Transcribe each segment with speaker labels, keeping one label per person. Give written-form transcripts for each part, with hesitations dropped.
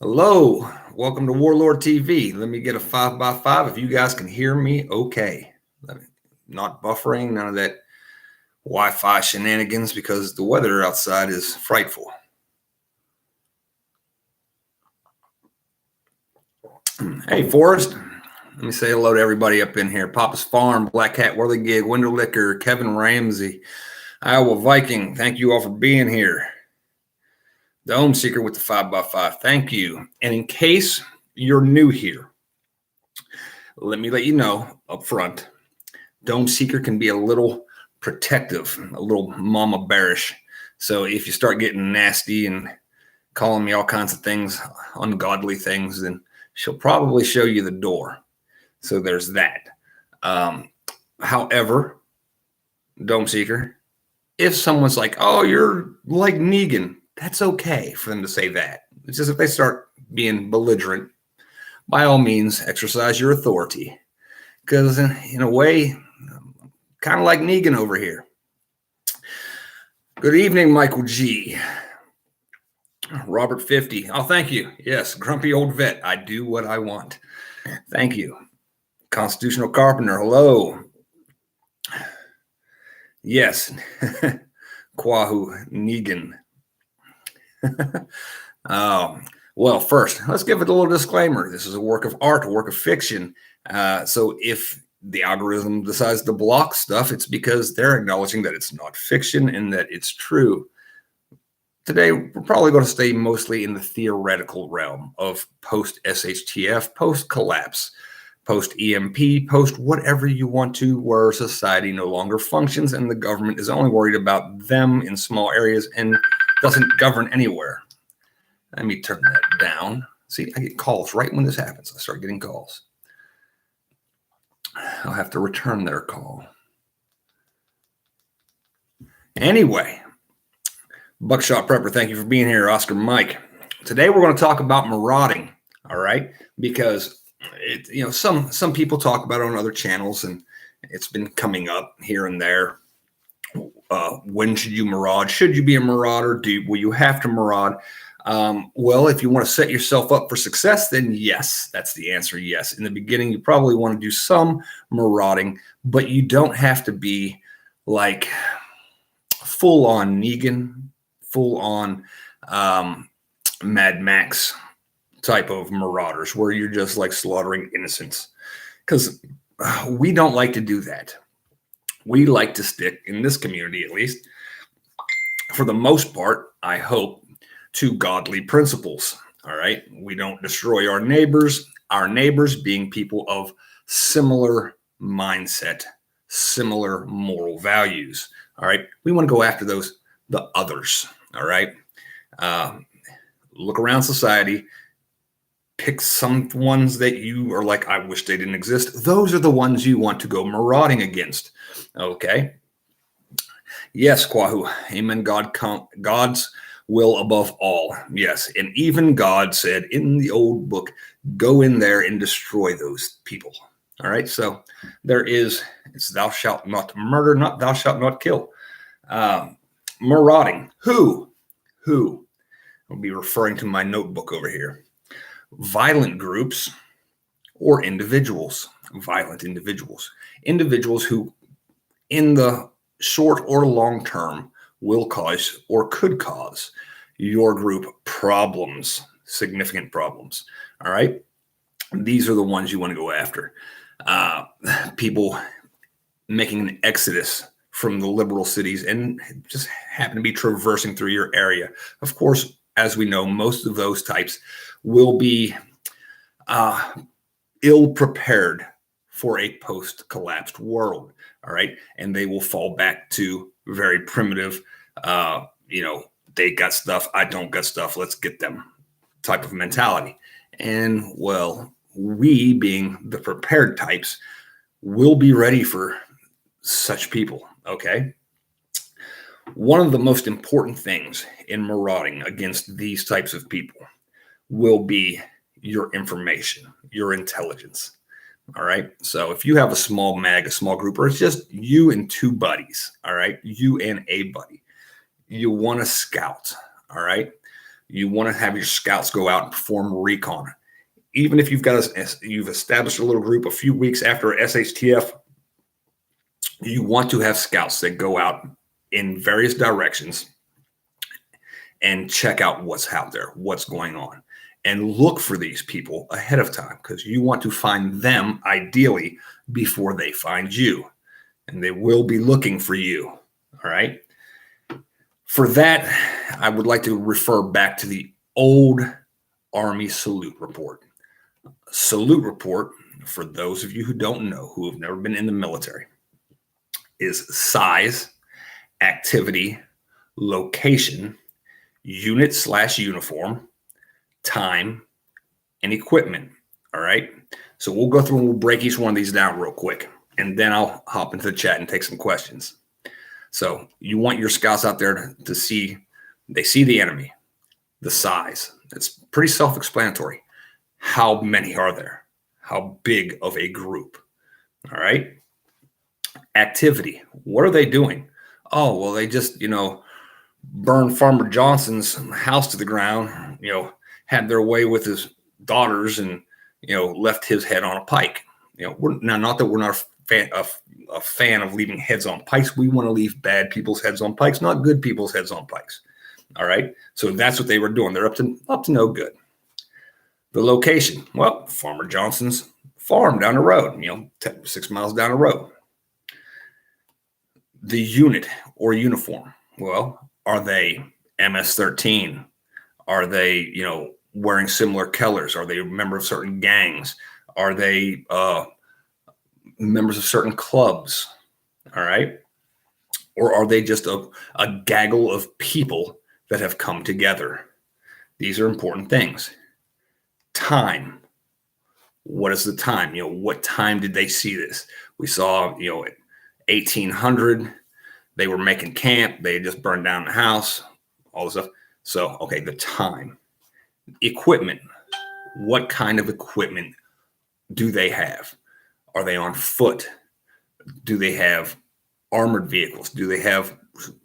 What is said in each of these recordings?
Speaker 1: Hello, welcome to Warlord TV. Let me get a 5x5 if you guys can hear me okay. Not buffering, none of that Wi-Fi shenanigans because the weather outside is frightful. Hey, Forrest. Let me say hello to everybody up in here. Papa's Farm, Black Hat, Whirly Gig, Window Liquor, Kevin Ramsey, Iowa Viking. Thank you all for being here. The Home Seeker with the 5x5. Thank you. And in case you're new here, let me let you know up front, Dome Seeker can be a little protective, a little mama bearish. So if you start getting nasty and calling me all kinds of things, ungodly things, then she'll probably show you the door. So there's that. However, Dome Seeker, if someone's like, oh, you're like Negan, that's okay for them to say that. It's just if they start being belligerent, by all means, exercise your authority. Because in a way, kind of like Negan over here. Good evening, Michael G. Robert 50. Oh, thank you. Yes, grumpy old vet. I do what I want. Thank you. Constitutional Carpenter. Hello. Yes. Quahu Negan. Well, first, let's give it a little disclaimer. This is a work of art, a work of fiction. So if the algorithm decides to block stuff, it's because they're acknowledging that it's not fiction and that it's true. Today, we're probably going to stay mostly in the theoretical realm of post-SHTF, post-collapse, post-EMP, post whatever you want to, where society no longer functions and the government is only worried about them in small areas and doesn't govern anywhere. Let me turn that down. See, I get calls right when this happens. I start getting calls. I'll have to return their call. Anyway, Buckshot Prepper, thank you for being here. Oscar Mike. Today we're going to talk about marauding, all right? Because some people talk about it on other channels, and it's been coming up here and there. When should you maraud? Should you be a marauder? Will you have to maraud? Well, if you want to set yourself up for success, then yes, that's the answer. Yes. In the beginning, you probably want to do some marauding, but you don't have to be like full on Negan, full on Mad Max type of marauders where you're just like slaughtering innocents, because we don't like to do that. We like to stick, in this community at least, for the most part, I hope, to godly principles. All right. We don't destroy our neighbors being people of similar mindset, similar moral values. All right. We want to go after the others. All right. Look around society, pick some ones that you are like, I wish they didn't exist. Those are the ones you want to go marauding against. Okay. Yes, Quahu. Amen. God's will above all. Yes. And even God said in the old book, go in there and destroy those people. All right. So it's thou shalt not murder, not thou shalt not kill. Marauding. Who? I'll be referring to my notebook over here. Violent groups or individuals. Violent individuals. Individuals who in the short or long term will cause or could cause your group problems, significant problems. All right. These are the ones you want to go after. People making an exodus from the liberal cities and just happen to be traversing through your area. Of course, as we know, most of those types will be ill prepared for a post-collapsed world. All right. And they will fall back to very primitive, they got stuff, I don't got stuff, let's get them type of mentality. And well, we being the prepared types will be ready for such people. Okay. One of the most important things in marauding against these types of people will be your information, your intelligence. All right. So if you have a small mag, a small group, or it's just you and two buddies, all right, you and a buddy, you want to scout. All right. You want to have your scouts go out and perform recon. Even if you've established a little group a few weeks after SHTF, you want to have scouts that go out in various directions and check out what's out there, what's going on, and look for these people ahead of time, because you want to find them ideally before they find you, and they will be looking for you. All right. For that, I would like to refer back to the old Army salute report. Salute report, for those of you who don't know, who have never been in the military, is size, activity, location, unit/uniform, time, and equipment. All right. So we'll go through and we'll break each one of these down real quick, and then I'll hop into the chat and take some questions. So you want your scouts out there to see, they see the enemy, the size. It's pretty self-explanatory. How many are there? How big of a group? All right. Activity. What are they doing? Oh, well, they just, burned Farmer Johnson's house to the ground, had their way with his daughters and, left his head on a pike. Not that we're not a fan of leaving heads on pikes. We want to leave bad people's heads on pikes, not good people's heads on pikes. All right. So that's what they were doing. They're up to no good. The location. Well, Farmer Johnson's farm down the road, 6 miles down the road. The unit or uniform. Well, are they MS-13? Are they, wearing similar colors? Are they a member of certain gangs? Are they members of certain clubs? All right. Or are they just a gaggle of people that have come together? These are important things. Time. What is the time? What time did they see this? We saw, at 1800, they were making camp. They had just burned down the house, all this stuff. So, okay, the time. Equipment. What kind of equipment do they have? Are they on foot? Do they have armored vehicles? Do they have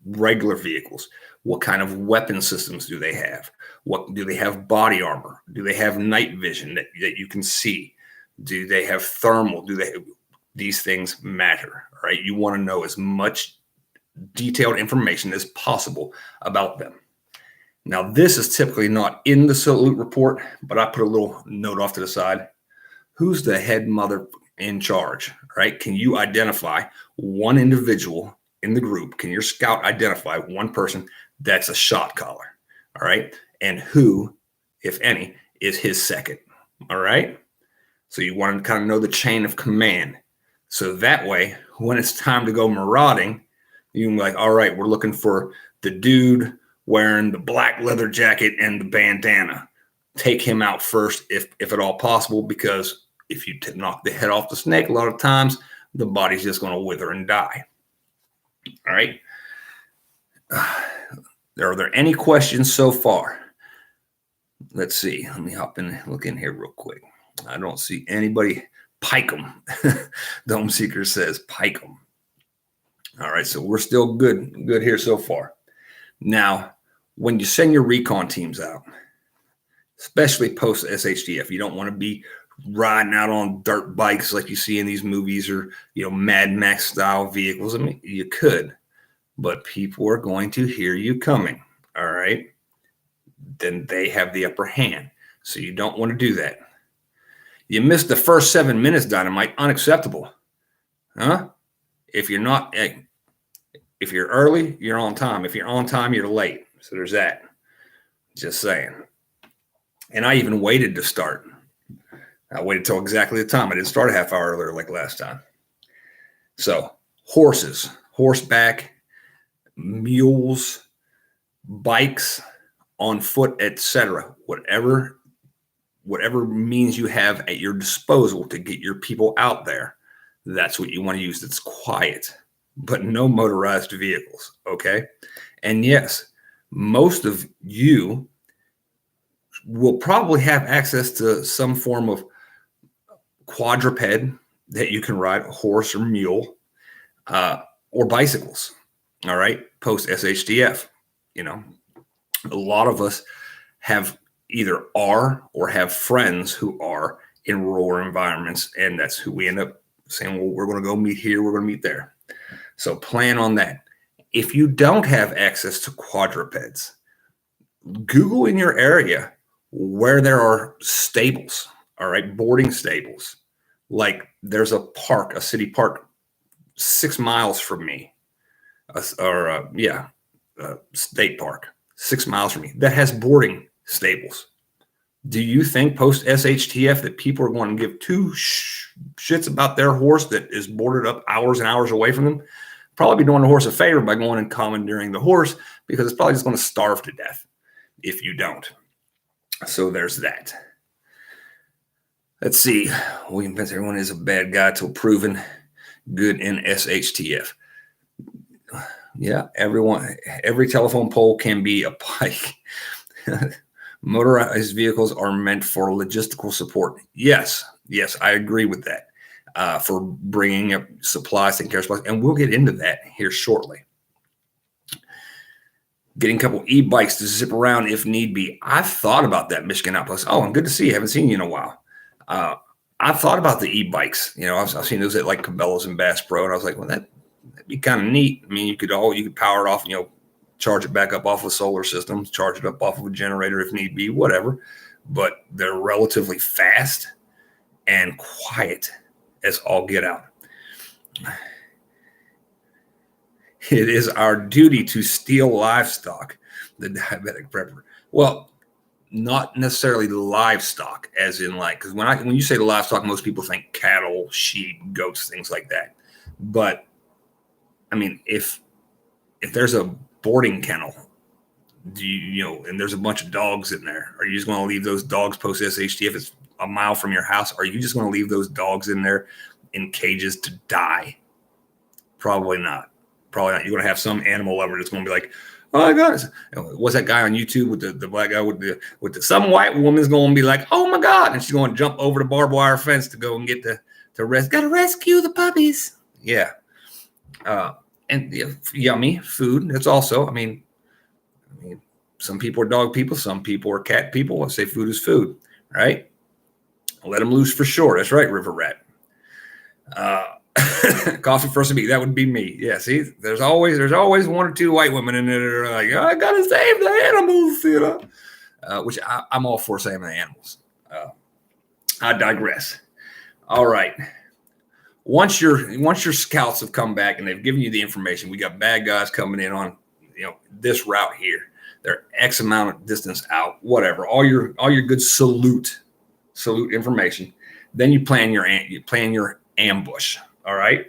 Speaker 1: regular vehicles? What kind of weapon systems do they have? What do they have? Body armor? Do they have night vision that you can see? Do they have thermal? These things matter, right? You want to know as much detailed information as possible about them. Now, this is typically not in the salute report, but I put a little note off to the side. Who's the head mother in charge, right? Can you identify one individual in the group? Can your scout identify one person that's a shot caller? All right. And who, if any, is his second? All right. So you want to kind of know the chain of command. So that way, when it's time to go marauding, you can be like, all right, we're looking for the dude wearing the black leather jacket and the bandana. Take him out first, if at all possible, because if you knock the head off the snake, a lot of times the body's just going to wither and die. All right. Are there any questions so far? Let's see. Let me hop in, look in here real quick. I don't see anybody. Pike them. Dome Seeker says pike them. All right. So we're still good here so far. Now, when you send your recon teams out, especially post SHTF, you don't want to be riding out on dirt bikes like you see in these movies, or, Mad Max style vehicles. I mean, you could, but people are going to hear you coming. All right. Then they have the upper hand. So you don't want to do that. You missed the first 7 minutes, Dynamite. Unacceptable. Huh? If you're early, you're on time. If you're on time, you're late. So there's that. Just saying. And I even waited to start. I waited till exactly the time. I didn't start a half hour earlier like last time. So horses, horseback, mules, bikes, on foot, etc. Whatever means you have at your disposal to get your people out there, that's what you want to use. That's quiet, but no motorized vehicles. Okay. And yes, most of you will probably have access to some form of quadruped that you can ride, a horse or mule, or bicycles. All right. Post SHTF, a lot of us have either are or have friends who are in rural environments, and that's who we end up saying, well, we're going to go meet here, we're going to meet there. So plan on that. If you don't have access to quadrupeds, Google in your area where there are stables, all right, boarding stables. Like there's a park, a city park 6 miles from me, a state park 6 miles from me that has boarding stables. Do you think post SHTF that people are going to give two shits about their horse that is boarded up hours and hours away from them? Probably be doing the horse a favor by going and commandeering the horse, because it's probably just going to starve to death if you don't. So there's that. Let's see. We convince everyone is a bad guy till proven good in SHTF. Yeah, every telephone pole can be a pike. Motorized vehicles are meant for logistical support. Yes, I agree with that. For bringing up supplies, taking care of supplies, and we'll get into that here shortly. Getting a couple e-bikes to zip around if need be. I've thought about that, Michiganopolis. Oh, I'm good to see you. Haven't seen you in a while. I've thought about the e-bikes. You know, I've seen those at like Cabela's and Bass Pro, and I was like, well, that'd be kind of neat. I mean, you could power it off, charge it back up off a solar system, charge it up off of a generator if need be, whatever. But they're relatively fast and quiet as all get out. It is our duty to steal livestock, the diabetic prepper. Well, not necessarily livestock, as in like, because when you say livestock, most people think cattle, sheep, goats, things like that. But I mean, if there's a boarding kennel, and there's a bunch of dogs in there, are you just going to leave those dogs post SHTF? If it's a mile from your house, are you just going to leave those dogs in there in cages to die? Probably not. You're going to have some animal lover that's going to be like, oh my God. What's that guy on YouTube with the black guy with the some white woman's going to be like, oh my God. And she's going to jump over the barbed wire fence to go and get got to rescue the puppies. Yeah. And yummy food. That's also, I mean, some people are dog people. Some people are cat people. I say food is food, right? Let them loose for sure. That's right, River Rat. Coffee first to me. That would be me. Yeah. See, there's always one or two white women in there that are like, oh, I gotta save the animals, which I'm all for saving the animals. I digress. All right. Once your scouts have come back and they've given you the information, we got bad guys coming in on this route here. They're X amount of distance out, whatever. All your good salute information. Then you plan your ambush. All right.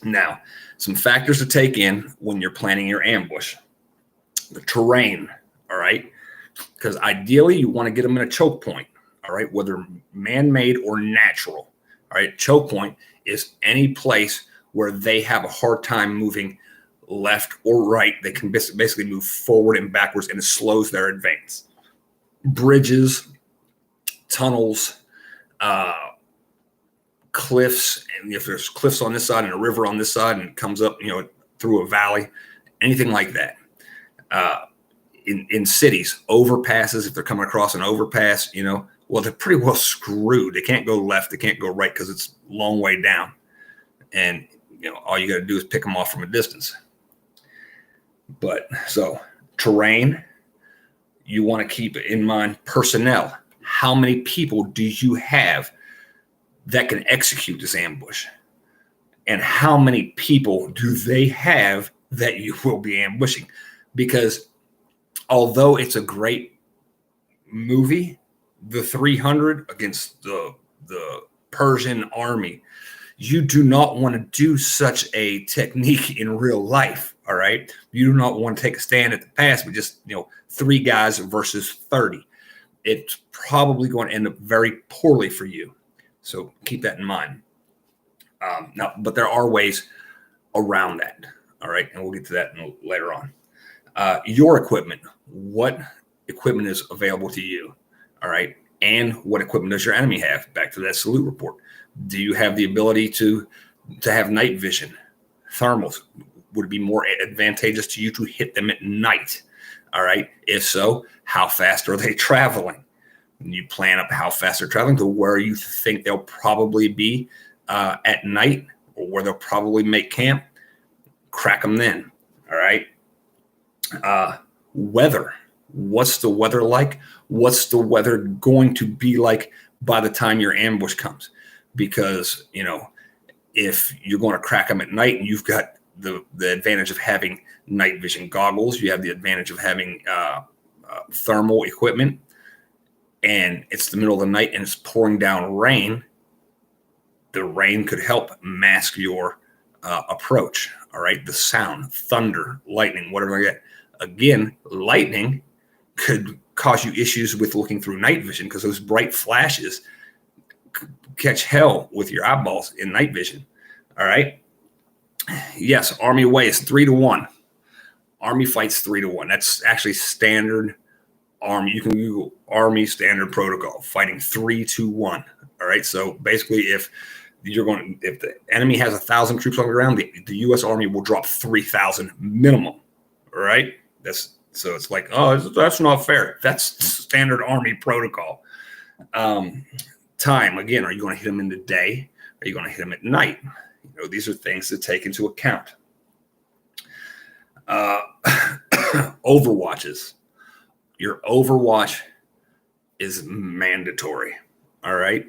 Speaker 1: Now, some factors to take in when you're planning your ambush. The terrain. All right. Because ideally you want to get them in a choke point. All right. Whether man-made or natural. All right. Choke point is any place where they have a hard time moving left or right. They can basically move forward and backwards, and it slows their advance. Bridges, tunnels, cliffs, and if there's cliffs on this side and a river on this side and it comes up, through a valley, anything like that. In cities, overpasses, if they're coming across an overpass, well, they're pretty well screwed. They can't go left, they can't go right because it's a long way down. And, all you got to do is pick them off from a distance. But so terrain, you want to keep in mind personnel. How many people do you have that can execute this ambush? And how many people do they have that you will be ambushing? Because although it's a great movie, the 300 against the Persian army, you do not want to do such a technique in real life. All right. You do not want to take a stand at the pass, but just, 3 guys versus 30. It's probably going to end up very poorly for you. So keep that in mind. Now, but there are ways around that. All right. And we'll get to that later on. Your equipment, what equipment is available to you? All right. And what equipment does your enemy have? Back to that salute report. Do you have the ability to have night vision? Thermals. Would it be more advantageous to you to hit them at night? All right. If so, how fast are they traveling? And you plan up how fast they're traveling to where you think they'll probably be at night, or where they'll probably make camp. Crack them then. All right. Weather. What's the weather like? What's the weather going to be like by the time your ambush comes? Because, if you're going to crack them at night and you've got the advantage of having night vision goggles, you have the advantage of having thermal equipment, and it's the middle of the night and it's pouring down rain, the rain could help mask your approach. All right. The sound, thunder, lightning, whatever like that. Again, lightning could cause you issues with looking through night vision, because those bright flashes catch hell with your eyeballs in night vision. All right. Yes, Army away is 3-1. Army fights 3-1. That's actually standard Army. You can Google Army standard protocol, fighting 3-1. All right. So basically, if the enemy has 1,000 troops on the ground, the U.S. Army will drop 3,000 minimum. All right. So it's like, oh, that's not fair. That's standard Army protocol. Time, again, are you going to hit them in the day? Are you going to hit them at night? These are things to take into account. Overwatches. Your overwatch is mandatory. All right.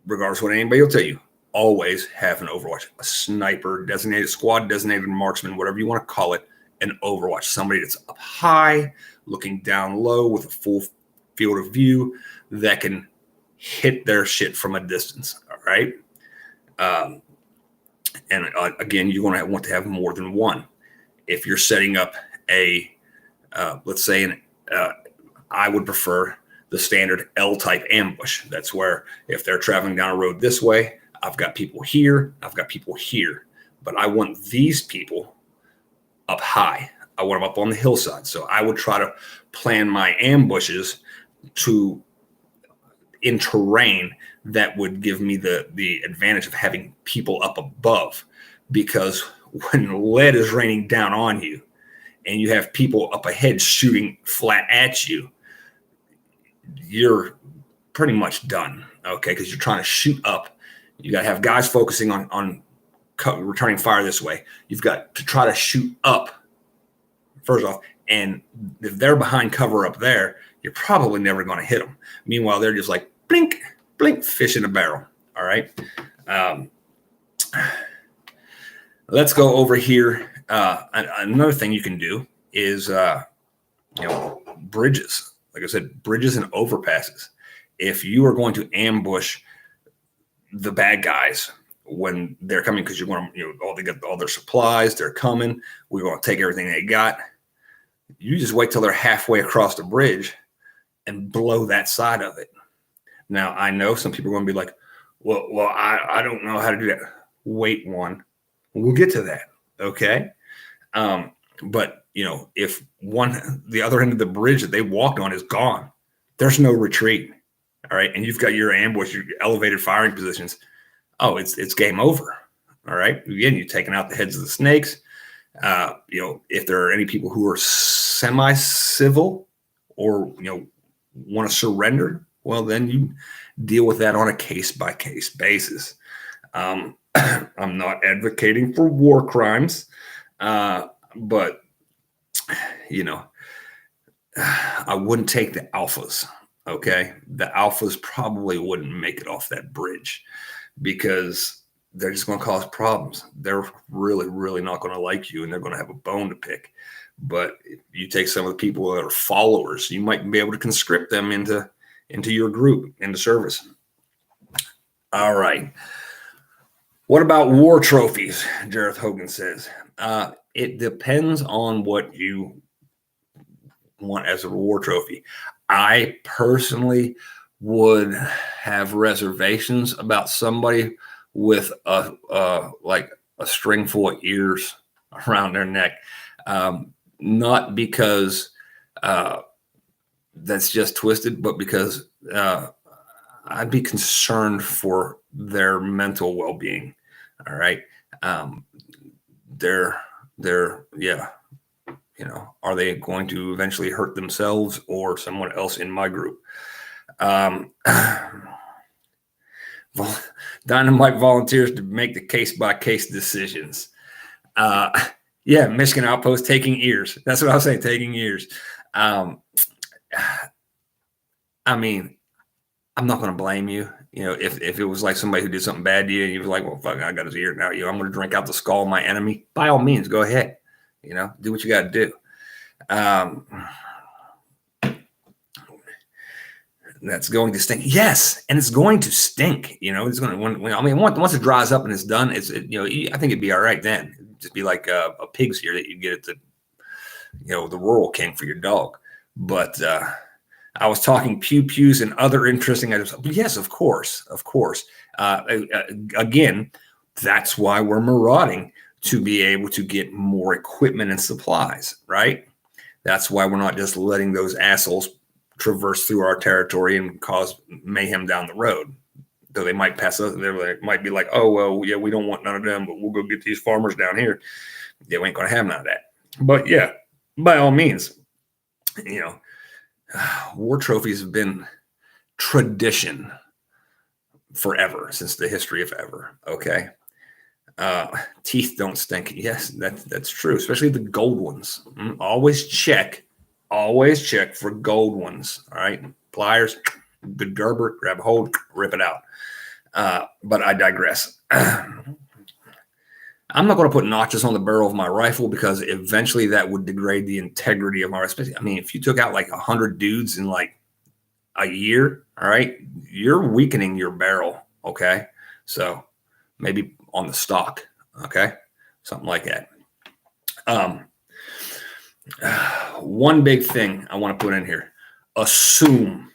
Speaker 1: Regardless of what anybody will tell you, always have an overwatch. A sniper, designated squad, designated marksman, whatever you want to call it, an overwatch. Somebody that's up high, looking down low with a full field of view that can hit their shit from a distance. All right. And again, you're going to want to have more than one. If you're setting up let's say, I would prefer the standard L-type ambush. That's where if they're traveling down a road this way, I've got people here, I've got people here, but I want these people up high. I want them up on the hillside. So I would try to plan my ambushes in terrain that would give me the advantage of having people up above, because when lead is raining down on you and you have people up ahead shooting flat at you, you're pretty much done. Okay. Because you're trying to shoot up. You got to have guys focusing on returning fire this way. You've got to try to shoot up first off. And if they're behind cover up there, you're probably never going to hit them. Meanwhile, they're just like, blink, blink, fish in a barrel. All right. Let's go over here. Another thing you can do is, bridges. Like I said, bridges and overpasses. If you are going to ambush the bad guys when they're coming, because you're going to, they got all their supplies, they're coming, we're going to take everything they got. You just wait till they're halfway across the bridge and blow that side of it. Now, I know some people are going to be like, well, I don't know how to do that. Wait one. We'll get to that. Okay. But if the other end of the bridge that they walked on is gone, there's no retreat. All right. And you've got your ambush, your elevated firing positions. Oh, it's game over. All right. Again, you've taken out the heads of the snakes. If there are any people who are semi-civil or, want to surrender, well, then you deal with that on a case-by-case basis. I'm not advocating for war crimes, but, I wouldn't take the alphas, okay? The alphas probably wouldn't make it off that bridge because they're just going to cause problems. They're really, really not going to like you, and they're going to have a bone to pick. But if you take some of the people that are followers, you might be able to conscript them into your group, into service. All right. What about war trophies? Jareth Hogan says. It depends on what you want as a war trophy. I personally would have reservations about somebody with a string full of ears around their neck. Not because that's just twisted, but because I'd be concerned for their mental well-being. All right. You know, are they going to eventually hurt themselves or someone else in my group? Dynamite volunteers to make the case-by-case decisions. Yeah, Michigan Outpost taking ears. That's what I was saying, taking ears. I mean, I'm not going to blame you. You know, if it was like somebody who did something bad to you and you were like, well, fuck, I got his ear now. You know, I'm going to drink out the skull of my enemy. By all means, go ahead. You know, do what you got to do. That's going to stink. Yes, and it's going to stink. You know, it's going to. I mean, once it dries up and it's done, I think it'd be all right then. It'd just be like a pig's ear that you get at the, the Rural King for your dog. But I was talking pews and other interesting items. Yes, of course. Again, that's why we're marauding, to be able to get more equipment and supplies, right? That's why we're not just letting those assholes traverse through our territory and cause mayhem down the road. Though they might pass us, they might be like, oh, well, yeah, we don't want none of them, but we'll go get these farmers down here. Yeah, we ain't going to have none of that. But yeah, by all means, war trophies have been tradition forever, since the history of ever. Okay. Teeth don't stink. Yes, that's true, especially the gold ones. Always check for gold ones. All right. Pliers, good Gerber, grab a hold, rip it out. But I digress. I'm not going to put notches on the barrel of my rifle, because eventually that would degrade the integrity of my rifle. I mean, if you took out like 100 dudes in like a year, all right, you're weakening your barrel. Okay. So maybe on the stock. Okay. Something like that. One big thing I want to put in here: assume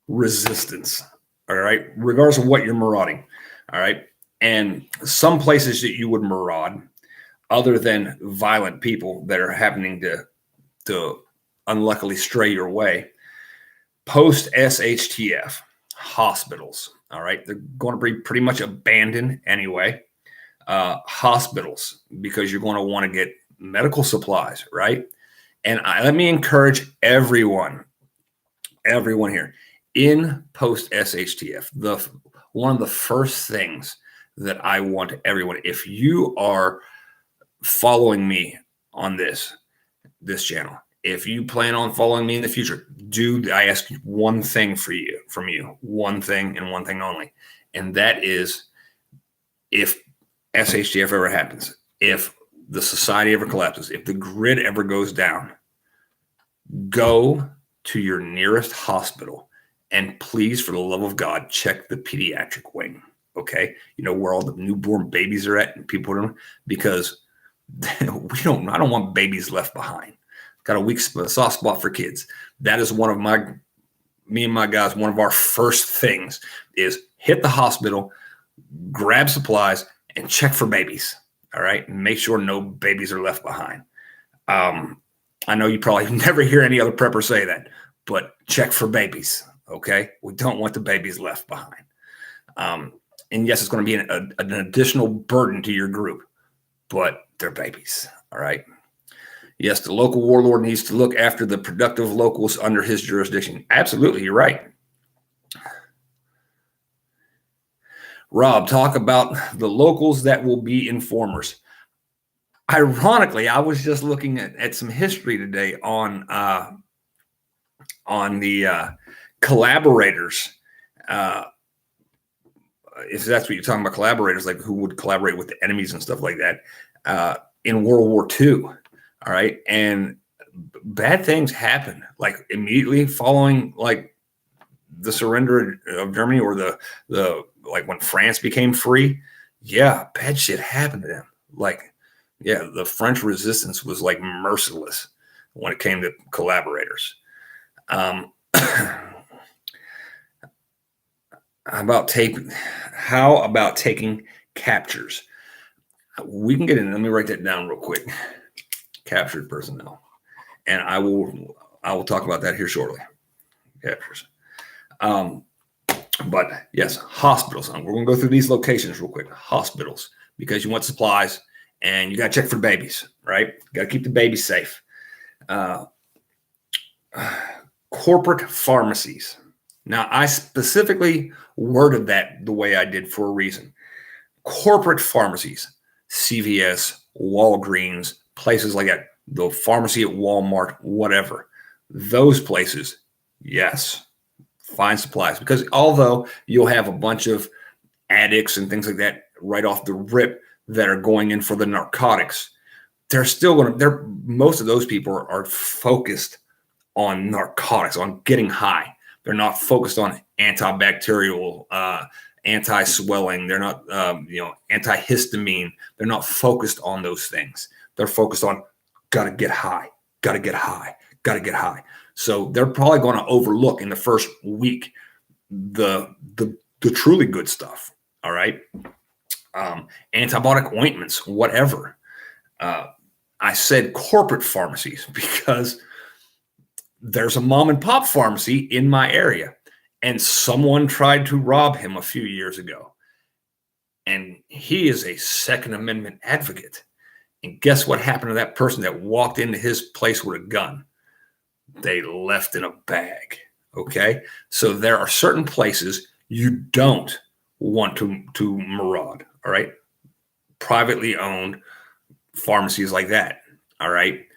Speaker 1: resistance. All right. Regardless of what you're marauding. All right. And some places that you would maraud, other than violent people that are happening to unluckily stray your way, post SHTF hospitals. All right. They're going to be pretty much abandoned anyway. Hospitals, because you're going to want to get medical supplies, right? And let me encourage everyone here in post SHTF. One of the first things that I want everyone, if you are following me on this channel, if you plan on following me in the future, I ask one thing from you, one thing and one thing only, and that is, if SHTF ever happens, if the society ever collapses, if the grid ever goes down, go to your nearest hospital and please, for the love of God, check the pediatric wing. Okay. You know where all the newborn babies are at, and people are, because I don't want babies left behind. Got a soft spot for kids. That is one of me and my guys, one of our first things is hit the hospital, grab supplies, and check for babies. All right. And make sure no babies are left behind. I know you probably never hear any other prepper say that, but check for babies. Okay. We don't want the babies left behind. And yes, it's going to be an additional burden to your group, but they're babies. All right. Yes, the local warlord needs to look after the productive locals under his jurisdiction. Absolutely. You're right. Rob, talk about the locals that will be informers. Ironically, I was just looking at some history today on the collaborators. If that's what you're talking about, collaborators, like who would collaborate with the enemies and stuff like that, in World War II. All right. And bad things happen, like immediately following like the surrender of Germany, or the like when France became free. Yeah, bad shit happened to them. Like, yeah, the French resistance was like merciless when it came to collaborators. How about taking captures? We can get in. Let me write that down real quick. Captured personnel, and I will talk about that here shortly. Captures. But yes, hospitals. We're going to go through these locations real quick. Hospitals, because you want supplies and you got to check for babies, right? You got to keep the babies safe. Uh, Corporate pharmacies. Now, I specifically worded that the way I did for a reason. Corporate pharmacies, CVS, Walgreens, places like that, the pharmacy at Walmart, whatever. Those places, yes, find supplies. Because although you'll have a bunch of addicts and things like that right off the rip that are going in for the narcotics, they're still going to, most of those people are focused on narcotics, on getting high. They're not focused on antibacterial, anti-swelling. They're not, antihistamine. They're not focused on those things. They're focused on got to get high, got to get high, got to get high. So they're probably going to overlook in the first week the truly good stuff. All right, antibiotic ointments, whatever. I said corporate pharmacies because there's a mom and pop pharmacy in my area, and someone tried to rob him a few years ago. And he is a Second Amendment advocate. And guess what happened to that person that walked into his place with a gun? They left in a bag. Okay. So there are certain places you don't want to maraud. All right. Privately owned pharmacies like that. All right.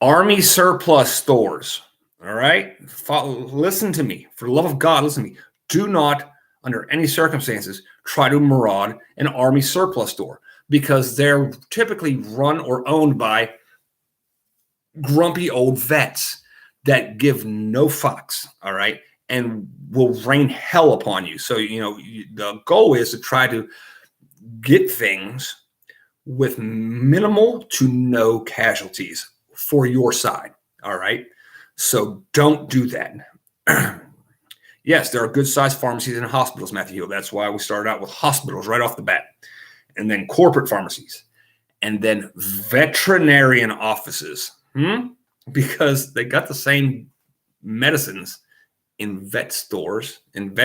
Speaker 1: Army surplus stores. All right. Listen to me. For the love of God, listen to me. Do not, under any circumstances, try to maraud an Army surplus store, because they're typically run or owned by grumpy old vets that give no fucks. All right. And will rain hell upon you. So, the goal is to try to get things with minimal to no casualties for your side. All right. So don't do that. Yes, there are good sized pharmacies and hospitals, Matthew Hill. That's why we started out with hospitals right off the bat, and then corporate pharmacies, and then veterinarian offices, because they got the same medicines in vet stores, in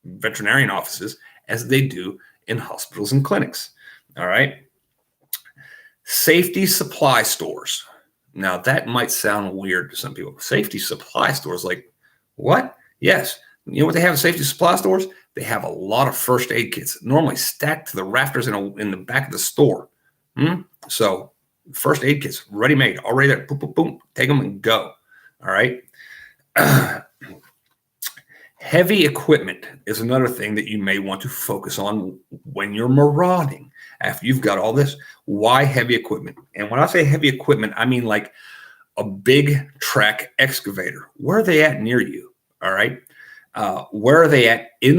Speaker 1: veterinarian offices, as they do in hospitals and clinics. All right. Safety supply stores. Now, that might sound weird to some people. Safety supply stores, like what? Yes. You know what they have in safety supply stores? They have a lot of first aid kits, normally stacked to the rafters in the back of the store. So first aid kits, ready-made, already there. Boom, boom, boom. Take them and go. All right. Heavy equipment is another thing that you may want to focus on when you're marauding. After you've got all this, why heavy equipment? And when I say heavy equipment, I mean like a big track excavator. Where are they at near you? All right. Where are they at in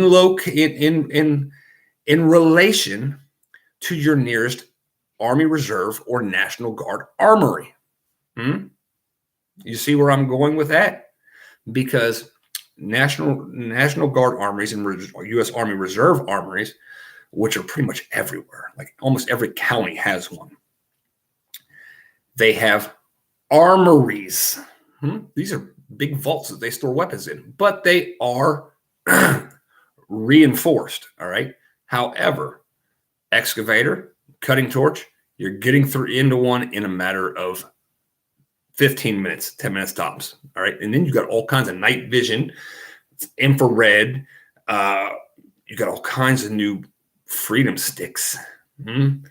Speaker 1: relation to your nearest Army Reserve or National Guard armory? You see where I'm going with that? Because National Guard armories and U.S. Army Reserve armories, which are pretty much everywhere, like almost every county has one. They have armories. These are big vaults that they store weapons in, but they are reinforced. All right. However, excavator, cutting torch, you're getting through into one in a matter of 15 minutes, 10 minutes tops. All right. And then you've got all kinds of night vision, infrared. You got all kinds of new freedom sticks, things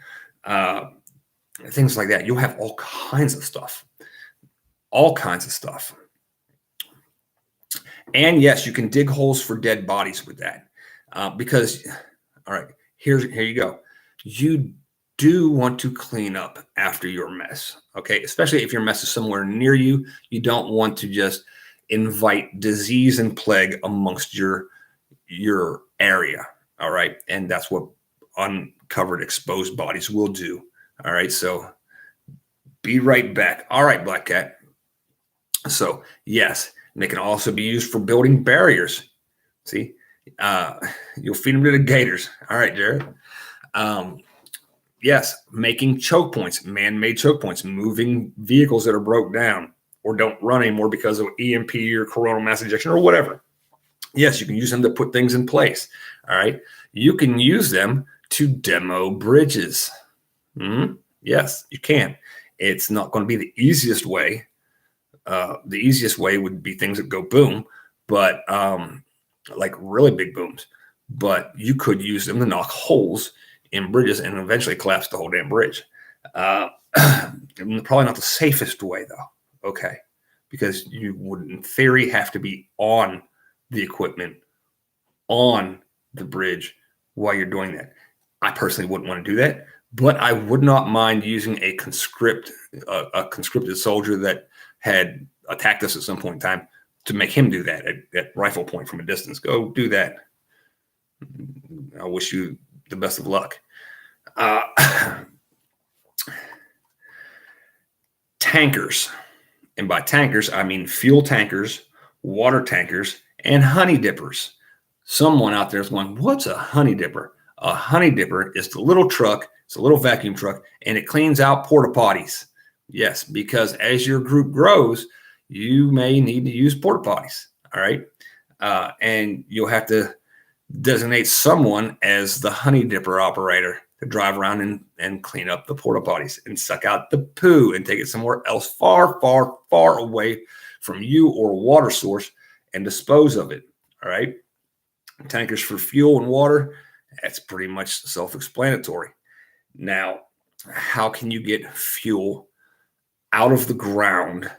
Speaker 1: like that. You'll have all kinds of stuff. And yes, you can dig holes for dead bodies with that. Because, all right, here you go. You do want to clean up after your mess, okay? Especially if your mess is somewhere near you. You don't want to just invite disease and plague amongst your area, all right? And that's what uncovered, exposed bodies will do, all right? So be right back. All right, Black Cat. So, yes, they can also be used for building barriers. See, you'll feed them to the gators. All right, Jared. Yes, making choke points, man-made choke points, moving vehicles that are broke down or don't run anymore because of EMP or coronal mass ejection or whatever. Yes, you can use them to put things in place. All right. You can use them to demo bridges. Yes, you can. It's not going to be the easiest way. The easiest way would be things that go boom, but like really big booms. But you could use them to knock holes in bridges and eventually collapse the whole damn bridge. Probably not the safest way, though. Okay. Because you would, in theory, have to be on the equipment, on the bridge while you're doing that. I personally wouldn't want to do that, but I would not mind using a conscripted soldier that had attacked us at some point in time to make him do that at rifle point from a distance. Go do that. I wish you the best of luck. Tankers. And by tankers, I mean fuel tankers, water tankers, and honey dippers. Someone out there is going, what's a honey dipper? A honey dipper is the little truck. It's a little vacuum truck, and it cleans out porta potties. Yes, because as your group grows, you may need to use porta potties. All right. And you'll have to designate someone as the honey dipper operator to drive around and clean up the porta potties and suck out the poo and take it somewhere else far, far, far away from you or a water source and dispose of it. All right. Tankers for fuel and water. That's pretty much self-explanatory. Now, how can you get fuel out of the ground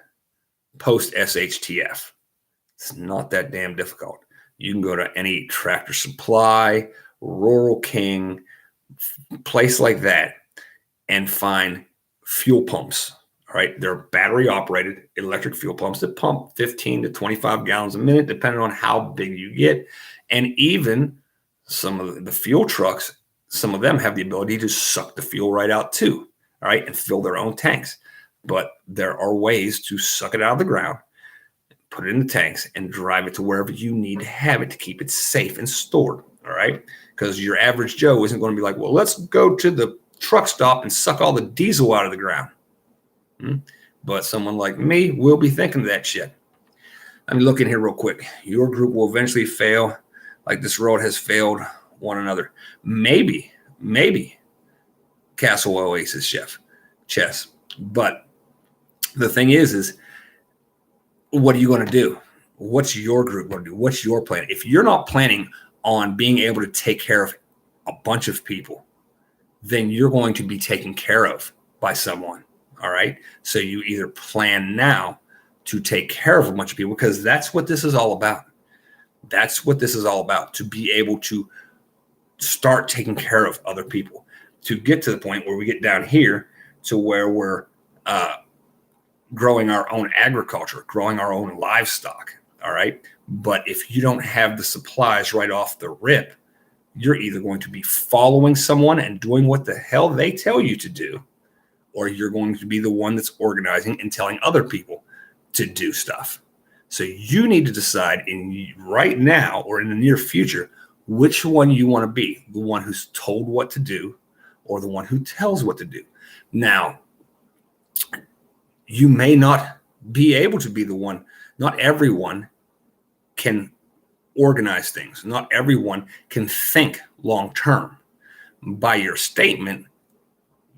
Speaker 1: post SHTF? It's not that damn difficult. You can go to any Tractor Supply, Rural King, place like that, and find fuel pumps. All right. They're battery operated electric fuel pumps that pump 15 to 25 gallons a minute, depending on how big you get. And even some of the fuel trucks, some of them have the ability to suck the fuel right out too. All right. And fill their own tanks. But there are ways to suck it out of the ground, put it in the tanks, and drive it to wherever you need to have it to keep it safe and stored. All right. Because your average Joe isn't going to be like, well, let's go to the truck stop and suck all the diesel out of the ground. But someone like me will be thinking of that shit. Let me look in here real quick. Your group will eventually fail like this road has failed one another. Maybe Castle Oasis chess. But the thing is what are you going to do? What's your group going to do? What's your plan? If you're not planning on being able to take care of a bunch of people, then you're going to be taken care of by someone. All right. So you either plan now to take care of a bunch of people, because that's what this is all about. That's what this is all about, to be able to start taking care of other people, to get to the point where we get down here to where we're growing our own agriculture, growing our own livestock. All right. But if you don't have the supplies right off the rip, you're either going to be following someone and doing what the hell they tell you to do, or you're going to be the one that's organizing and telling other people to do stuff. So you need to decide right now or in the near future, which one you want to be, the one who's told what to do or the one who tells what to do. Now, you may not be able to be the one. Not everyone can organize things. Not everyone can think long term. By your statement,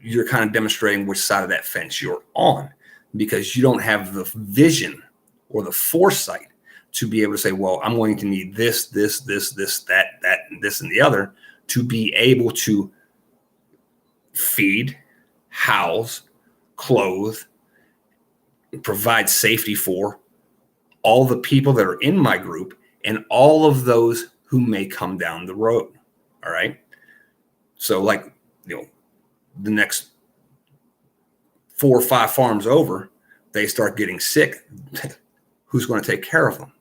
Speaker 1: you're kind of demonstrating which side of that fence you're on, because you don't have the vision or the foresight to be able to say, well, I'm going to need this, that, and this, and the other to be able to feed, house, clothe, provide safety for all the people that are in my group and all of those who may come down the road. All right. So like, the next 4 or 5 farms over, they start getting sick. Who's going to take care of them?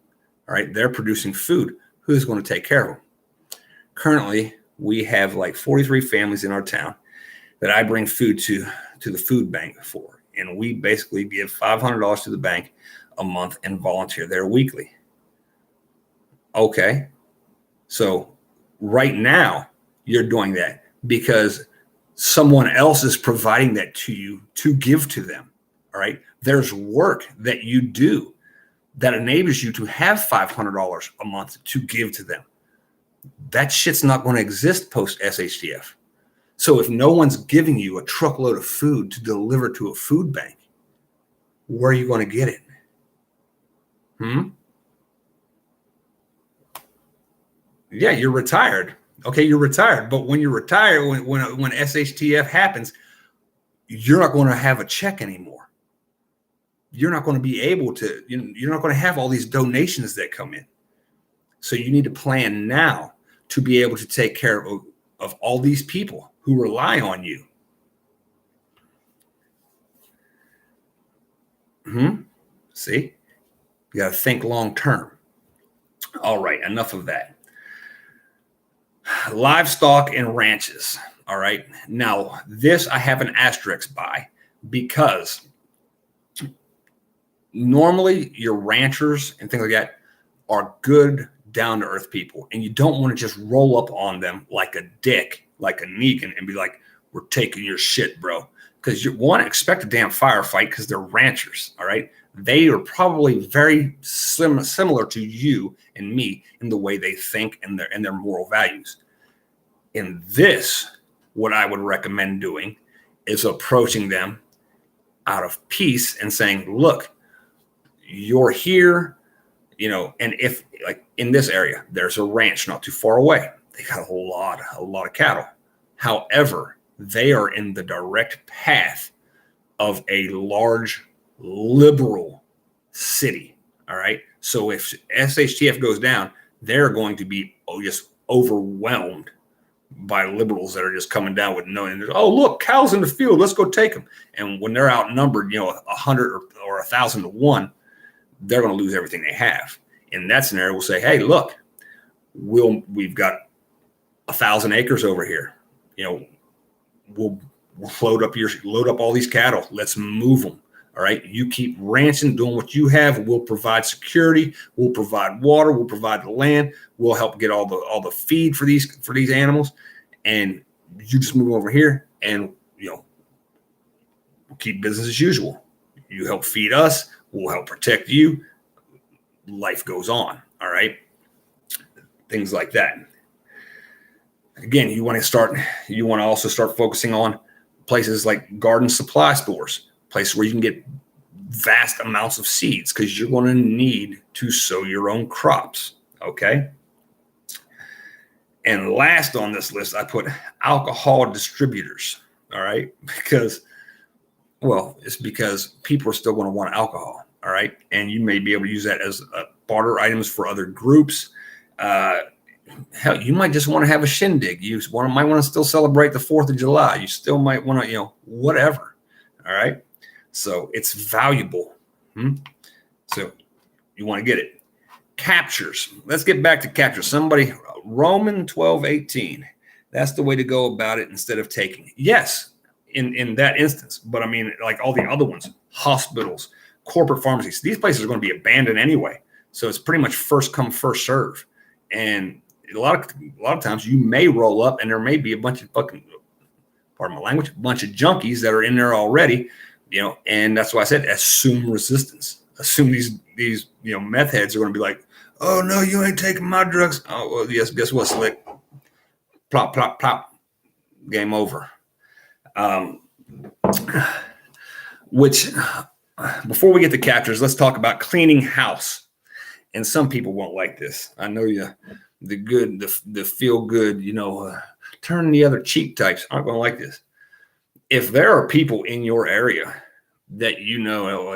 Speaker 1: All right. They're producing food. Who's going to take care of them? Currently, we have like 43 families in our town that I bring food to the food bank for. And we basically give $500 to the bank a month and volunteer there weekly. Okay. So right now you're doing that because someone else is providing that to you to give to them. All right. There's work that you do that enables you to have $500 a month to give to them. That shit's not going to exist post SHTF. So if no one's giving you a truckload of food to deliver to a food bank, where are you going to get it? Yeah, you're retired. Okay, you're retired. But when you're retired, when SHTF happens, you're not going to have a check anymore. You're not going to be able to, you're not going to have all these donations that come in. So you need to plan now to be able to take care of all these people who rely on you. See, you got to think long term. All right, enough of that. Livestock and ranches. All right. Now, this I have an asterisk by, because normally your ranchers and things like that are good, down to earth people. And you don't want to just roll up on them like a dick, like a Negan, and be like, we're taking your shit, bro. Because you want to expect a damn firefight because they're ranchers. All right. They are probably very similar to you and me in the way they think and their moral values. In this, what I would recommend doing is approaching them out of peace and saying, look, you're here, and if, like, in this area, there's a ranch not too far away. They got a lot of cattle. However, they are in the direct path of a large liberal city. All right. So if SHTF goes down, they're going to be just overwhelmed by liberals that are just coming down with no, and oh, look, cows in the field, let's go take them. And when they're outnumbered, 100 or 1,000 to 1, they're going to lose everything they have. In that scenario, we'll say, hey, look, we've got 1,000 acres over here. We'll load up all these cattle. Let's move them. All right. You keep ranching, doing what you have. We'll provide security. We'll provide water. We'll provide the land. We'll help get all the feed for these animals. And you just move over here and, we'll keep business as usual. You help feed us. We'll help protect you. Life goes on. All right. Things like that. Again, you want to also start focusing on places like garden supply stores, places where you can get vast amounts of seeds, because you're going to need to sow your own crops. Okay. And last on this list, I put alcohol distributors. All right. Because people are still going to want alcohol. All right. And you may be able to use that as barter items for other groups. Hell, you might just want to have a shindig. You might want to still celebrate the 4th of July. You still might want to, whatever. All right. So it's valuable. So you want to get it. Captures. Let's get back to captures. Roman 12:18. That's the way to go about it instead of taking. Yes, in that instance. But I mean, like all the other ones, hospitals, corporate pharmacies, these places are going to be abandoned anyway. So it's pretty much first come, first serve. And a lot of times you may roll up and there may be a bunch of fucking, pardon my language, a bunch of junkies that are in there already, and that's why I said assume resistance. Assume these meth heads are going to be like, oh no, you ain't taking my drugs. Oh well, yes, guess what, Slick? Plop, plop, plop. Game over. Which, before we get to captures, let's talk about cleaning house. And some people won't like this. I know the feel good, turn the other cheek types aren't going to like this. If there are people in your area that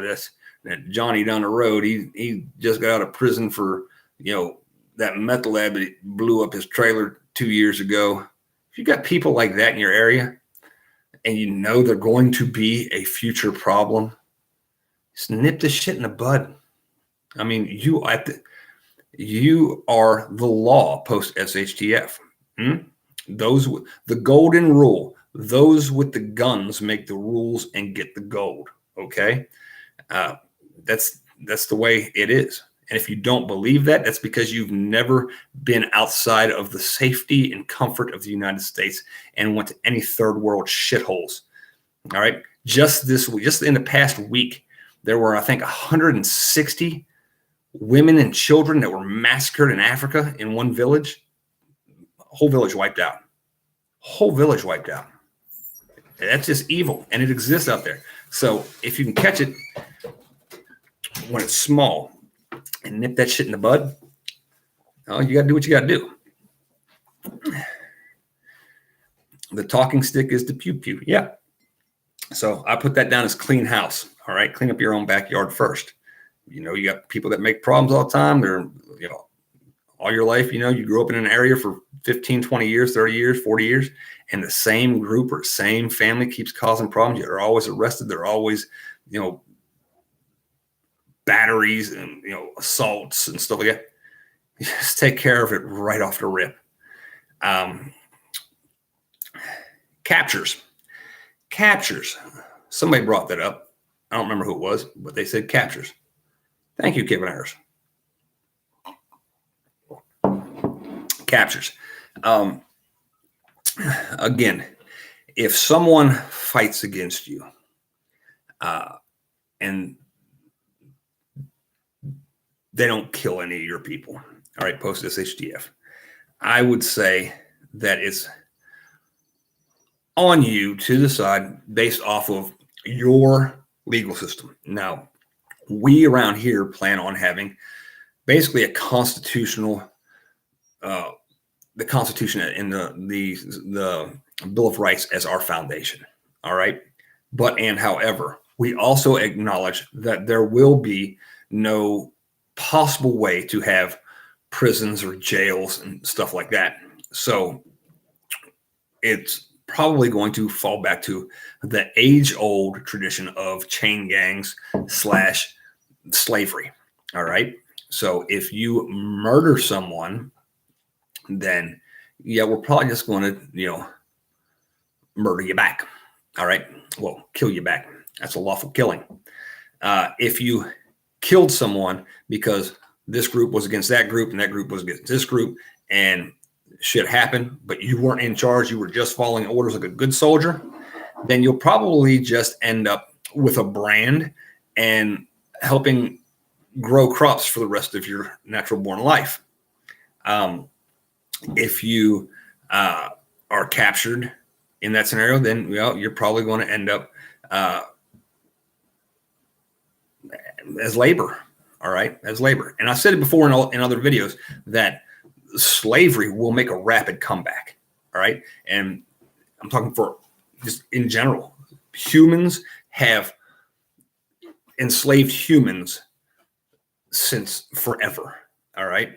Speaker 1: that's that Johnny down the road, he just got out of prison for, that meth lab that blew up his trailer 2 years ago. If you got people like that in your area and they're going to be a future problem, just nip this shit in the bud. I mean, you are the law post SHTF. The golden rule. Those with the guns make the rules and get the gold. Okay, that's the way it is. And if you don't believe that, that's because you've never been outside of the safety and comfort of the United States and went to any third world shitholes. All right, just in the past week, there were, I think, 160 women and children that were massacred in Africa in one village. Whole village wiped out. whole village wiped out. That's just evil, and it exists out there. So if you can catch it when it's small and nip that shit in the bud, oh, you got to do what you got to do. The talking stick is the pew pew. Yeah. So I put that down as clean house. All right. Clean up your own backyard first. You know, you got people that make problems all the time. They're, you know, all your life, you know, you grew up in an area for 15, 20 years, 30 years, 40 years, and the same group or same family keeps causing problems. They're always arrested. They're always, you know, batteries and, you know, assaults and stuff like that. Just take care of it right off the rip. Captures. Somebody brought that up. I don't remember who it was, but they said captures. Thank you, Kevin Harris. Captures. Again, if someone fights against you and they don't kill any of your people, all right, post SHTF, I would say that it's on you to decide based off of your legal system. Now, we around here plan on having basically a constitutional, the Constitution and the Bill of Rights as our foundation. All right. However, we also acknowledge that there will be no possible way to have prisons or jails and stuff like that. So it's probably going to fall back to the age-old tradition of chain gangs / slavery. All right. So if you murder someone, then yeah, we're probably just going to, you know, murder you back. All right. Well, kill you back. That's a lawful killing. If you killed someone because this group was against that group and that group was against this group and shit happened, but you weren't in charge, you were just following orders like a good soldier, then you'll probably just end up with a brand and helping grow crops for the rest of your natural born life. If you are captured in that scenario, then you're probably going to end up as labor. All right, as labor. And I said it before in other videos that slavery will make a rapid comeback. All right, and I'm talking for just in general. Humans have enslaved humans since forever. All right.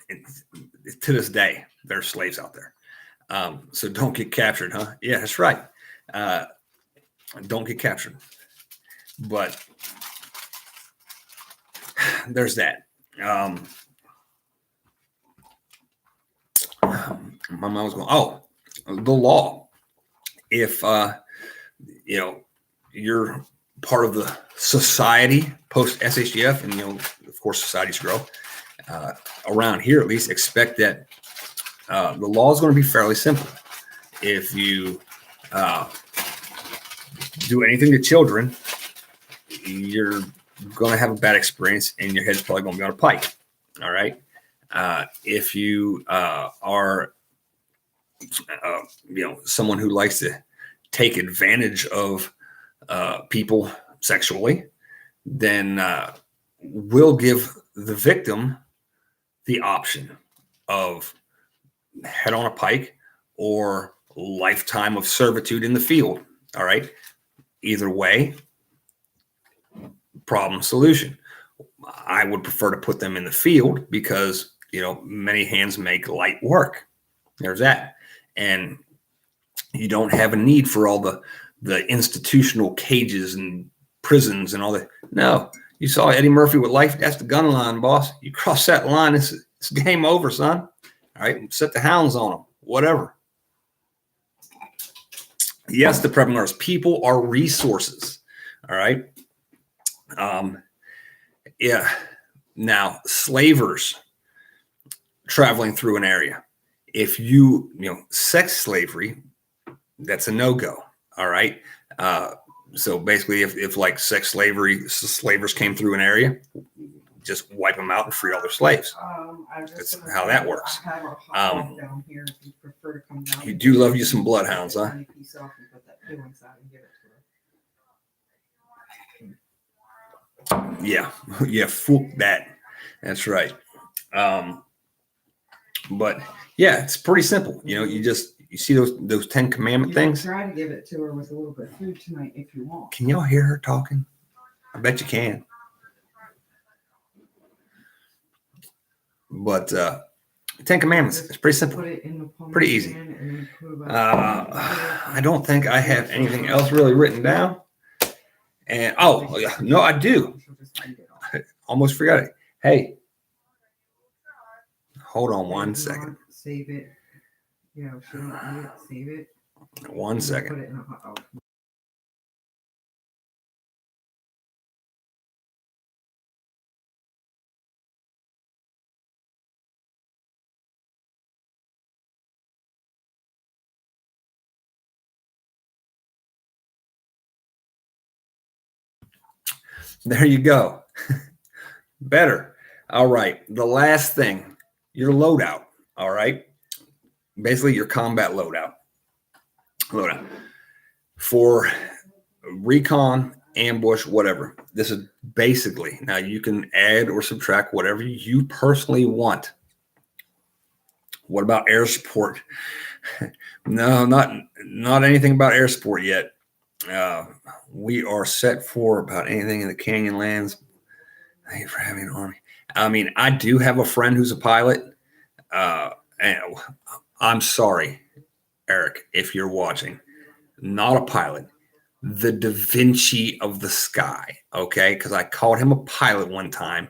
Speaker 1: And to this day, there are slaves out there. So don't get captured, huh? Yeah, that's right. Don't get captured. But there's that. My mind was going, the law. If, you know, you're part of the society post SHTF, and, you know, of course, societies grow. Around here, at least, expect that the law is going to be fairly simple. If you do anything to children, you're going to have a bad experience, and your head's probably going to be on a pike. All right. If you are, you know, someone who likes to take advantage of people sexually, then we'll give the victim the option of head on a pike or lifetime of servitude in the field. All right. Either way, problem solution. I would prefer to put them in the field because, you know, many hands make light work. There's that. And you don't have a need for all the institutional cages and prisons and all that. No, you saw Eddie Murphy with life. That's the gun line, boss. You cross that line, it's game over, son. All right, set the hounds on them, whatever. Yes, the prepping artists. People are resources. All right. Yeah. Now, slavers traveling through an area. If you know, sex slavery, that's a no-go. All right. So basically, if like sex slavery, slavers came through an area, just wipe them out and free all their slaves. That's how that works. You do love you some bloodhounds, huh? Yeah, yeah, fool that. That's right. But yeah, it's pretty simple. You know, you see those 10 commandment things.
Speaker 2: Try to give it to her with a little bit of food tonight if you want.
Speaker 1: Can y'all hear her talking? I bet you can. But 10 commandments. It's pretty simple. Pretty easy. I don't think I have anything else really written down. And no, I do. I almost forgot it. Hey, hold on 1 second.
Speaker 2: Save it. Yeah, if you don't need it, save it.
Speaker 1: 1 second.
Speaker 2: Put it in a hot.
Speaker 1: There you go. Better. All right. The last thing, your loadout. All right. Basically, your combat loadout. For recon, ambush, whatever. This is basically, now you can add or subtract whatever you personally want. What about air support? No, not anything about air support yet. We are set for about anything in the Canyonlands. Thank you for having an army. I mean, I do have a friend who's a pilot. And I'm sorry, Eric, if you're watching. Not a pilot. The Da Vinci of the sky. Okay, because I called him a pilot one time,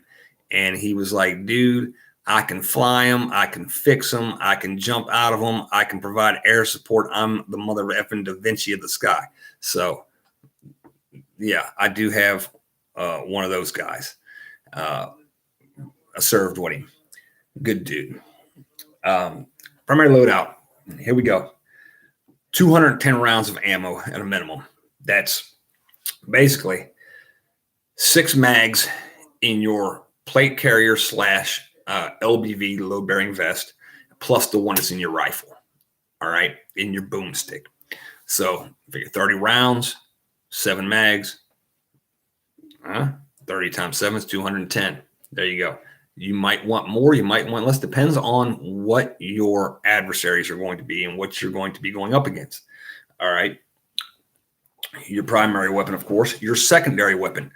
Speaker 1: and he was like, "Dude, I can fly them. I can fix them. I can jump out of them. I can provide air support. I'm the mother effing Da Vinci of the sky." So, yeah, I do have one of those guys. I served with him. Good dude. Primary loadout. Here we go. 210 rounds of ammo at a minimum. That's basically 6 mags in your plate carrier / LBV load bearing vest, plus the one that's in your rifle. All right, in your boomstick. So figure 30 rounds, 7 mags. 30 times 7 is 210. There you go. You might want more, you might want less. Depends on what your adversaries are going to be and what you're going to be going up against. All right. Your primary weapon, of course. Your secondary weapon,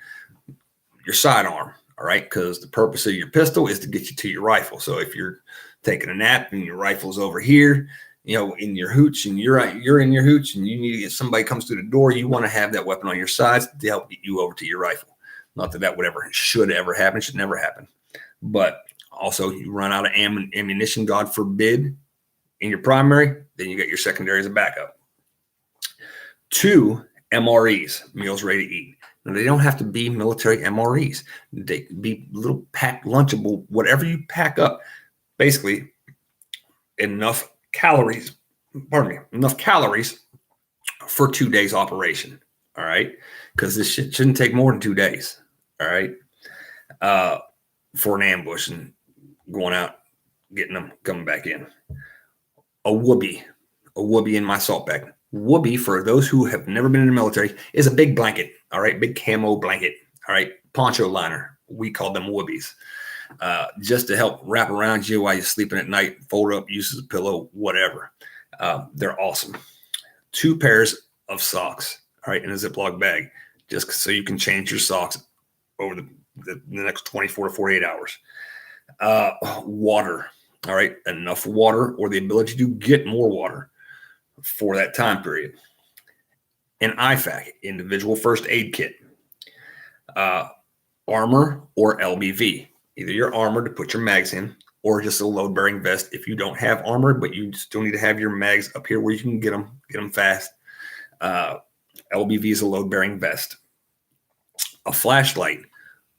Speaker 1: your sidearm. All right. Because the purpose of your pistol is to get you to your rifle. So if you're taking a nap and your rifle's over here, you know, in your hooch, and you're in your hooch, and you need to get somebody comes through the door, you want to have that weapon on your sides to help get you over to your rifle. Not that would ever should ever happen. Should never happen. But also, you run out of ammunition, God forbid, in your primary, then you get your secondary as a backup. 2 MREs, meals ready to eat. Now, they don't have to be military MREs. They can be little packed lunchable, whatever you pack up. Basically, enough calories for 2 days operation. All right. Because this shit shouldn't take more than 2 days. All right. For an ambush and going out, getting them, coming back in. A whoopee in my assault bag. Whoopee, for those who have never been in the military, is a big blanket. All right. Big camo blanket. All right. Poncho liner. We call them whoopies. Just to help wrap around you while you're sleeping at night, fold up, use as a pillow, whatever. They're awesome. 2 pairs of socks, all right, in a Ziploc bag, just so you can change your socks over the next 24 to 48 hours. Water, all right, enough water or the ability to get more water for that time period. An IFAK, individual first aid kit. Armor or LBV. Either your armor to put your mags in, or just a load-bearing vest if you don't have armor, but you still need to have your mags up here where you can get them fast. LBV is a load-bearing vest. A flashlight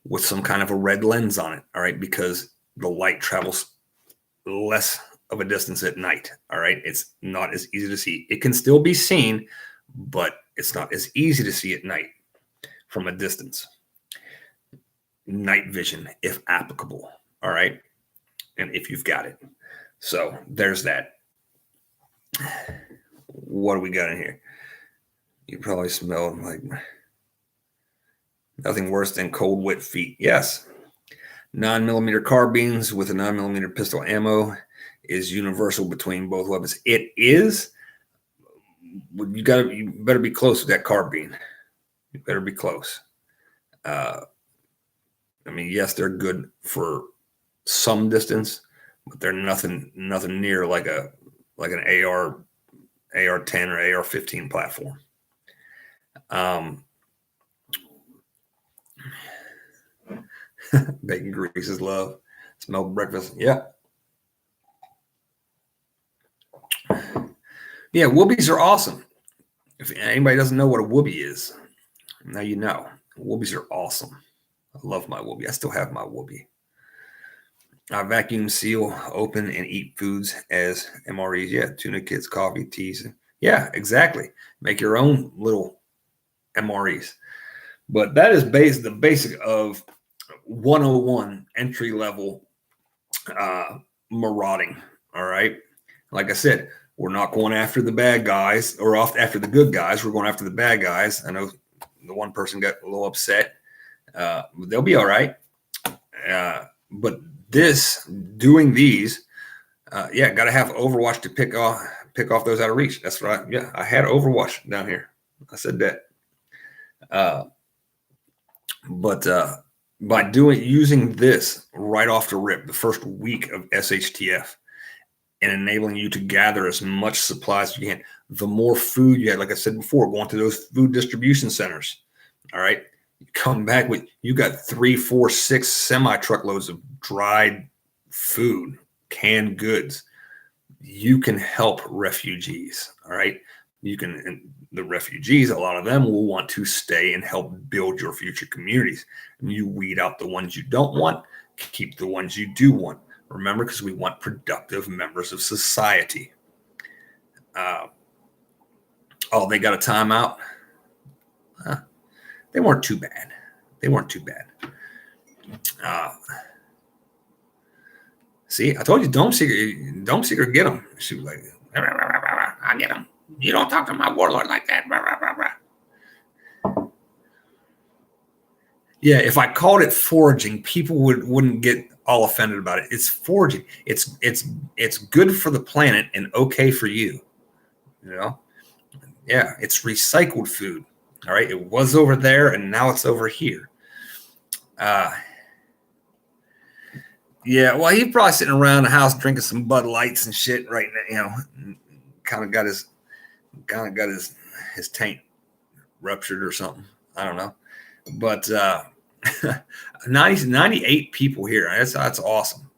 Speaker 1: with some kind of a red lens on it, all right, because the light travels less of a distance at night, all right? It's not as easy to see. It can still be seen, but it's not as easy to see at night from a distance. Night vision, if applicable, all right? And if you've got it. So there's that. What do we got in here? You probably smell like nothing worse than cold, wet feet. Yes. 9mm carbines with a 9mm pistol ammo is universal between both weapons. It is. You better be close with that carbine. You better be close. I mean, yes, they're good for some distance, but they're nothing near like an AR-10 or AR-15 platform. Bacon grease is love. Smell breakfast. Yeah. Yeah, whoobies are awesome. If anybody doesn't know what a whoobie is, now you know. Whoobies are awesome. I love my whoobie. I still have my whoobie. I vacuum seal, open, and eat foods as MREs. Yeah, tuna kits, coffee, teas. Yeah, exactly. Make your own little MREs. But that is the basic of 101 entry level marauding. All right. Like I said, we're not going after the bad guys or off after the good guys. We're going after the bad guys. I know the one person got a little upset. They'll be all right. But doing these, got to have Overwatch to pick off those out of reach. That's right. Yeah, I had Overwatch down here. I said that. But by using this right off the rip, the first week of SHTF, and enabling you to gather as much supplies as you can, the more food you had, like I said before, going to those food distribution centers. All right. You come back with, you got 3, 4, 6 semi-truckloads of dried food, canned goods. You can help refugees. All right. The refugees, a lot of them will want to stay and help build your future communities. And you weed out the ones you don't want, keep the ones you do want. Remember, because we want productive members of society. They got a timeout. They weren't too bad. See, I told you, Dome Seeker, get them. She was like, I get them. You don't talk to my warlord like that. Yeah, if I called it foraging, people wouldn't get all offended about it. It's foraging. It's good for the planet and okay for you. You know? Yeah, it's recycled food. All right. It was over there and now it's over here. Yeah, well, he's probably sitting around the house drinking some Bud Lights and shit right now, you know, kind of got his taint ruptured or something. I don't know. But 98 people here. That's awesome.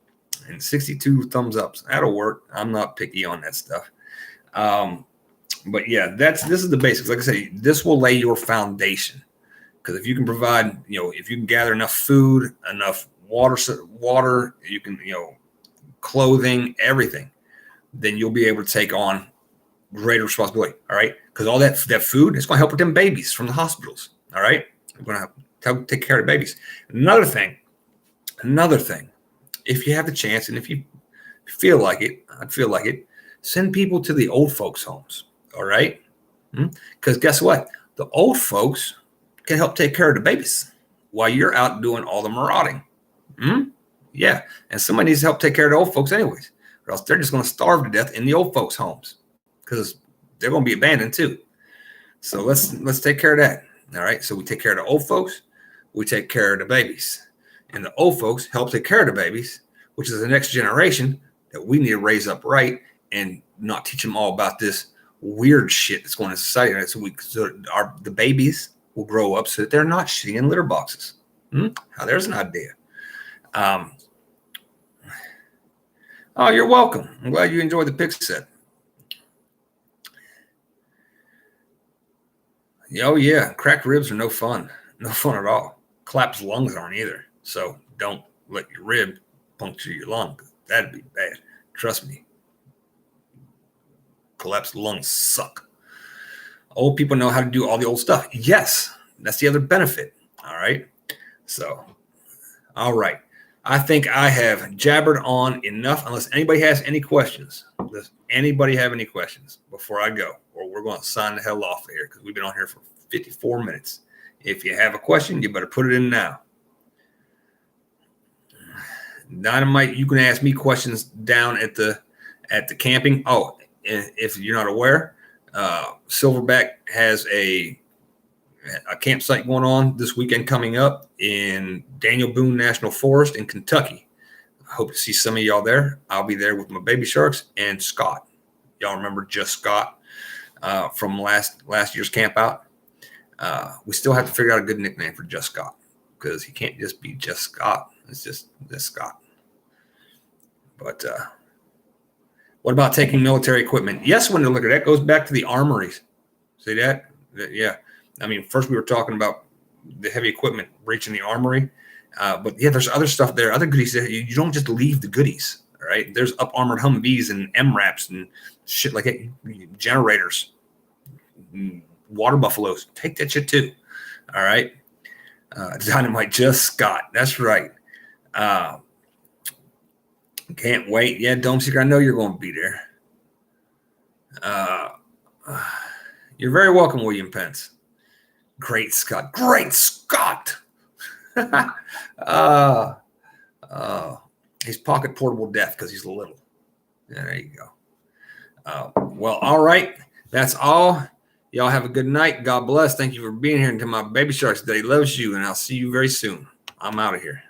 Speaker 1: And 62 thumbs ups. That'll work. I'm not picky on that stuff. But yeah, this is the basics. Like I say, this will lay your foundation. Because if you can provide, if you can gather enough food, enough water, you can, clothing, everything, then you'll be able to take on greater responsibility. All right. Because all that food is going to help with them babies from the hospitals. All right. We're going to take care of babies. Another thing, if you have the chance and if you feel like it, I'd feel like it, send people to the old folks' homes. All right. Because guess what? The old folks can help take care of the babies while you're out doing all the marauding. Yeah. And somebody needs to help take care of the old folks anyways, or else they're just going to starve to death in the old folks' homes because they're going to be abandoned too. So let's take care of that. All right. So we take care of the old folks. We take care of the babies. And the old folks help take care of the babies, which is the next generation that we need to raise up right and not teach them all about this weird shit that's going on in society. Right? So the babies will grow up so that they're not shitting in litter boxes. There's an idea. Oh, you're welcome. I'm glad you enjoyed the pick set. Oh, yeah. Cracked ribs are no fun. No fun at all. Collapsed lungs aren't either. So don't let your rib puncture your lung. That'd be bad. Trust me. Collapsed lungs suck. Old people know how to do all the old stuff. Yes. That's the other benefit. All right. So, all right. I think I have jabbered on enough unless anybody has any questions. Does anybody have any questions before I go? Or we're going to sign the hell off of here because we've been on here for 54 minutes. If you have a question, you better put it in now. Dynamite, you can ask me questions down at the camping. Oh, if you're not aware, Silverback has a campsite going on this weekend coming up in Daniel Boone National Forest in Kentucky. I hope to see some of y'all there. I'll be there with my baby sharks and Scott. Y'all remember Just Scott from last year's camp out? We still have to figure out a good nickname for Just Scott because he can't just be Just Scott. It's just Scott. But what about taking military equipment? Yes, when you look at that, goes back to the armories. See that? Yeah. I mean, first we were talking about the heavy equipment reaching the armory. But yeah, there's other stuff there, other goodies there. You don't just leave the goodies, all right? There's up armored Humvees and MRAPs and shit like that, generators, water buffaloes. Take that shit too, all right? Dynamite, Just Scott. That's right. Can't wait. Yeah, Dome Seeker, I know you're going to be there. You're very welcome, William Pence. Great Scott. Great Scott. He's pocket portable death because he's little. Yeah, there you go. Well, all right. That's all. Y'all have a good night. God bless. Thank you for being here. And to my baby sharks, Daddy loves you, and I'll see you very soon. I'm out of here.